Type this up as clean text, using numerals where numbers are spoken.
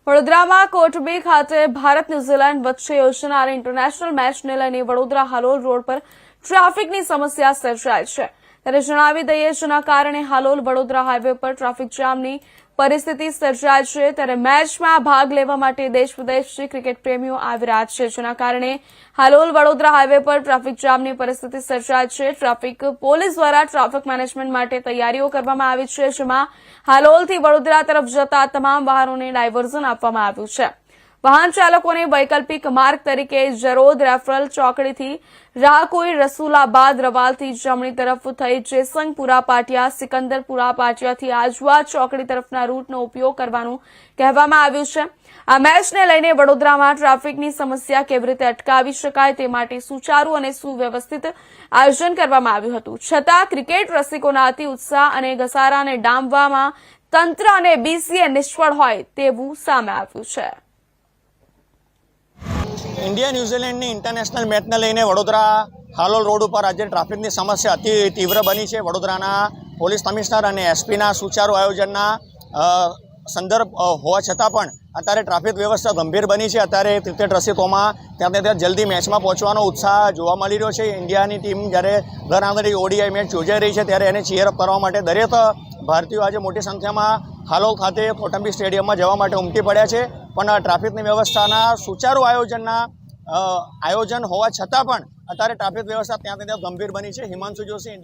વડોદરામાં કોટબી ખાતે ભારત ન્યુઝીલેન્ડ વચ્ચે યોજાનાર ઇન્ટરનેશનલ મેચને લઈને વડોદરા હાલોલ રોડ પર ટ્રાફિકની સમસ્યા સર્જાઈ છે ત્યારે જણાવી દઈએ જેના કારણે હાલોલ વડોદરા હાઈવે પર ટ્રાફિક જામની પરિસ્થિતિ સર્જાઈ છે ત્યારે મેચમાં ભાગ લેવા માટે દેશ વિદેશથી ક્રિકેટ પ્રેમીઓ આવી રહ્યા છે જેના કારણે હાલોલ વડોદરા હાઈવે પર ટ્રાફિક જામની પરિસ્થિતિ સર્જાઈ છે ટ્રાફિક પોલીસ દ્વારા ટ્રાફિક મેનેજમેન્ટ માટે તૈયારીઓ કરવામાં આવી છે જેમાં હાલોલથી વડોદરા તરફ જતા તમામ વાહનોને ડાયવર્ઝન આપવામાં આવ્યું છે વાહન ચાલકોને વૈકલ્પિક માર્ગ તરીકે જરોદ રેફરલ ચોકડીથી રાહકોઈ રસુલાબાદ રવાલથી જમણી તરફ થઈ જેસંગપુરા પાટિયા સિકંદરપુરા પાટિયાથી આજવા ચોકડી તરફના રૂટનો ઉપયોગ કરવાનું કહેવામાં આવ્યું છે આ મેચને લઈને વડોદરામાં ટ્રાફિકની સમસ્યા કેવી રીતે અટકાવી શકાય તે માટે સુચારુ અને સુવ્યવસ્થિત આયોજન કરવામાં આવ્યું હતું છતાં ક્રિકેટ રસિકોના અતિ ઉત્સાહ અને ઘસારાને ડામવામાં તંત્ર અને બીસીએ નિષ્ફળ હોય તેવું સામે આવ્યું છે। ઇન્ડિયા ન્યુઝીલેન્ડની ઇન્ટરનેશનલ મેચને લઈને વડોદરા હાલોલ રોડ ઉપર આજે ટ્રાફિકની સમસ્યા અતિ તીવ્ર બની છે। વડોદરાના પોલીસ કમિશનર અને એસપીના સુચારુ આયોજનના સંદર્ભ હોવા છતાં પણ અત્યારે ટ્રાફિક વ્યવસ્થા ગંભીર બની છે। અત્યારે ક્રિકેટ રસિકોમાં ત્યાં જલ્દી મેચમાં પહોંચવાનો ઉત્સાહ જોવા મળી રહ્યો છે। ઇન્ડિયાની ટીમ જ્યારે ઘર આંગણે ઓડીઆઈ મેચ યોજાઈ રહી છે ત્યારે એને ચીયરઅપ કરવા માટે દરેક ભારતીયો આજે મોટી સંખ્યામાં હાલોલ ખાતે કોટંબી સ્ટેડિયમમાં જવા માટે ઉમટી પડ્યા છે પણ ટ્રાફિકની વ્યવસ્થાના સુચારુ આયોજન હોવા છતાં પણ અત્યારે ટ્રાફિક વ્યવસ્થા ત્યાં ગંભીર બની છે। હિમાંશુ જોશી,